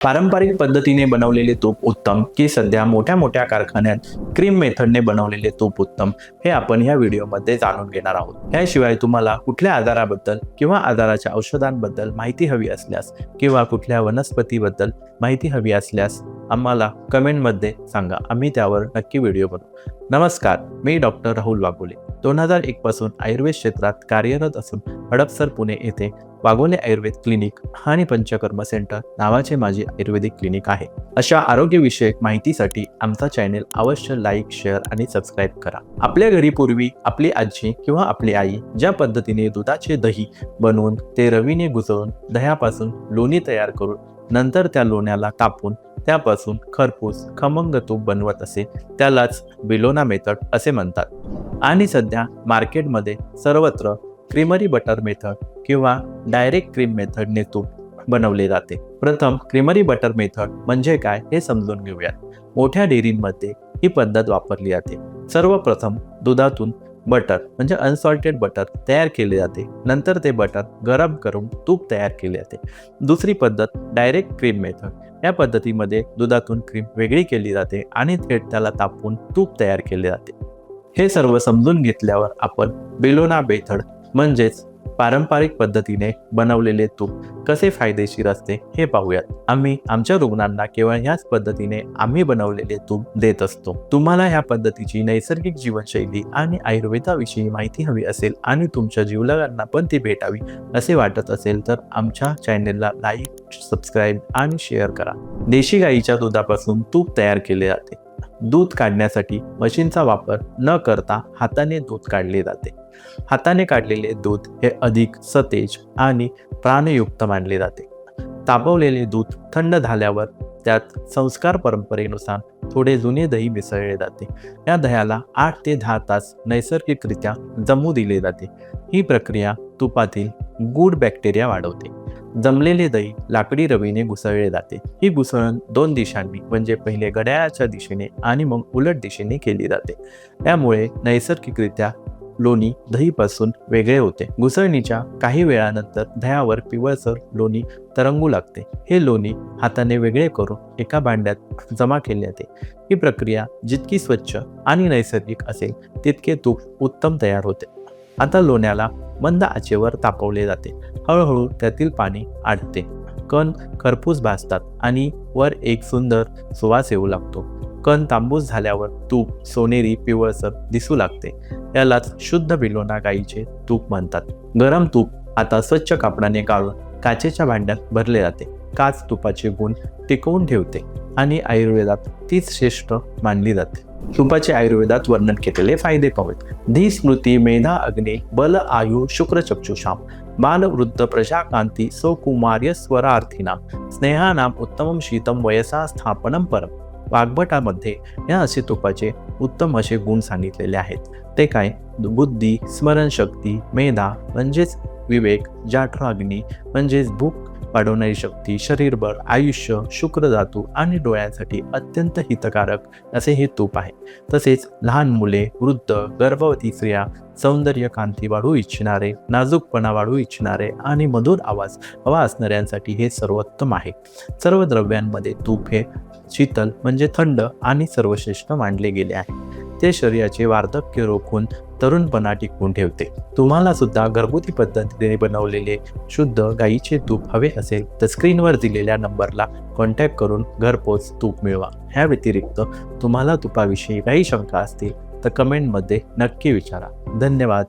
पारंपरिक पद्धतीने बनवलेले तूप उत्तम की सध्या मोठ्या मोठ्या कारखान्यात क्रीम मेथडने बनवलेले तूप उत्तम, हे आपण या व्हिडिओमध्ये जाणून घेणार आहोत। याशिवाय तुम्हाला कुठल्या आजाराबद्दल किंवा आजाराच्या औषधांबद्दल माहिती हवी असल्यास किंवा कुठल्या वनस्पतीबद्दल माहिती हवी असल्यास आम्हाला कमेंटमध्ये सांगा, आम्ही त्यावर नक्की व्हिडिओ बनवू। नमस्कार, मी डॉक्टर राहुल वाघोले 2001 पासून आयुर्वेद क्षेत्रात कार्यरत असून हडपसर पुणे येथे वाघोले आयुर्वेद क्लिनिक आणि पंचकर्म सेंटर नावाचे माझे आयुर्वेदिक क्लिनिक आहे। अशा आरोग्यविषयक माहितीसाठी आमचा चॅनेल अवश्य लाईक, शेअर आणि सबस्क्राईब करा। आपल्या घरी पूर्वी आपली आजी किंवा आपली आई ज्या पद्धतीने दुधाचे दही बनवून ते रवीने घुसळून दह्यापासून लोणी तयार करून नंतर त्या लोण्याला तापून त्यापासून खरपूस खमंग तूप बनवत असे, त्यालाच बेलोना मेथड असे म्हणतात। आणि सध्या मार्केटमध्ये सर्वत्र क्रीमरी बटर मेथड किंवा डायरेक्ट क्रीम मेथडने तूप बनवले जाते। प्रथम क्रीमरी बटर मेथड म्हणजे काय हे समजून घेऊयात। मोठ्या डेअरींमध्ये ही पद्धत वापरली जाते। सर्वप्रथम दुधातून बटर म्हणजे अनसॉल्टेड बटर तयार केले जाते, नंतर ते बटर गरम करून तूप तयार केले जाते। दुसरी पद्धत डायरेक्ट क्रीम मेथड। या पद्धतीमध्ये दुधातून क्रीम वेगळी केली जाते आणि थेट त्याला तापवून तूप तयार केले जाते। हे सर्व समजून घेतल्यावर आपण बेलोना मेथड म्हणजेच पारंपरिक पद्धतीने बनवलेले तूप कसे फायदेशीर असते हे पाहूयात। आम्ही आमच्या रुग्णांना केवळ ह्याच पद्धतीने आम्ही बनवलेले तूप देत असतो। तुम्हाला ह्या पद्धतीची नैसर्गिक जीवनशैली आणि आयुर्वेदाविषयी माहिती हवी असेल आणि तुमच्या जीवलगांना पण ती भेटावी असे वाटत असेल तर आमच्या चॅनेलला लाईक, सबस्क्राईब आणि शेअर करा। देशी गाईच्या दुधापासून तूप तयार केले जाते। दूध काढण्यासाठी मशीनचा वापर न करता हाताने दूध काढले जाते। हाताने काढलेले दूध हे अधिक सतेज आणि प्राणयुक्त मानले जाते। तापवलेले दूध थंड झाल्यावर त्यात संस्कार परंपरेनुसार थोडे जुने दही मिसळले जाते। या दह्याला 8 ते 10 तास नैसर्गिकरित्या जमू दिले जाते। ही प्रक्रिया तुपातील गुड बॅक्टेरिया वाढवते। जमलेले दही लाकडी रवीने घुसळले जाते। ही घुसळण 2 दिशांनी म्हणजे पहिले घड्याळाच्या दिशेने आणि मग उलट दिशेने केली जाते। त्यामुळे नैसर्गिकरित्या लोणी दहीपासून वेगळे होते। घुसळणीच्या काही वेळानंतर दह्यावर पिवळसर लोणी तरंगू लागते। हे लोणी हाताने वेगळे करून एका भांड्यात जमा केले जाते। ही प्रक्रिया जितकी स्वच्छ आणि नैसर्गिक असेल तितके तूप उत्तम तयार होते। आता लोण्याला मंद आचेवर तापवले जाते। हळूहळू त्यातील पाणी आटते, कण खरपूस भाजतात आणि वर एक सुंदर सुवास येऊ लागतो। कण तांबूस झाल्यावर तूप सोनेरी पिवळसर दिसू लागते। यालाच शुद्ध बेलोना गाईचे तूप म्हणतात। गरम तूप आता स्वच्छ कापडाने काढून काचेच्या भांड्यात भरले जाते। काच तुपाचे गुण टिकवून ठेवते आणि आयुर्वेदात तीच श्रेष्ठ मानली जाते। तुपाचे आयुर्वेदात वर्णन केलेले फायदे पाहूत। धी स्मृती मेधा अग्ने बल आयु शुक्र चक्षुषाम बाल वृद्ध प्रजाकांती सौकुमार्य स्वरार्थीनाम स्नेहानाम उत्तमम शीतम वयसा स्थापनम परम। वाग्भटामध्ये या असे तुपाचे उत्तम असे गुण सांगितलेले आहेत। ते काय? बुद्धी, स्मरणशक्ती, मेधा म्हणजेच विवेक, जाठर अग्नी म्हणजेच भूक वाढवणारी शक्ती, शरीरबळ, आयुष्य, शुक्रधातू आणि डोळ्यांसाठी अत्यंत हितकारक असे हे तूप आहे। तसेच लहान मुले, वृद्ध, गर्भवती स्त्रिया, सौंदर्य कांती वाढवू इच्छिणारे, नाजूकपणा वाढवू इच्छिणारे आणि मधुर आवाज हवा असणाऱ्यांसाठी हे सर्वोत्तम आहे। सर्व द्रव्यांमध्ये तूप हे शीतल म्हणजे थंड आणि सर्वश्रेष्ठ मानले गेले आहे। ते शरीराचे वार्धक्य रोखून तरुणपणा टिकवून ठेवते। तुम्हाला सुद्धा घरगुती पद्धतीने बनवलेले शुद्ध गाईचे तूप हवे असेल तर स्क्रीनवर दिलेल्या नंबरला कॉन्टॅक्ट करून घरपोच तूप मिळवा। ह्या व्यतिरिक्त तुम्हाला तुपाविषयी काही शंका असतील तर कमेंटमध्ये नक्की विचारा। धन्यवाद।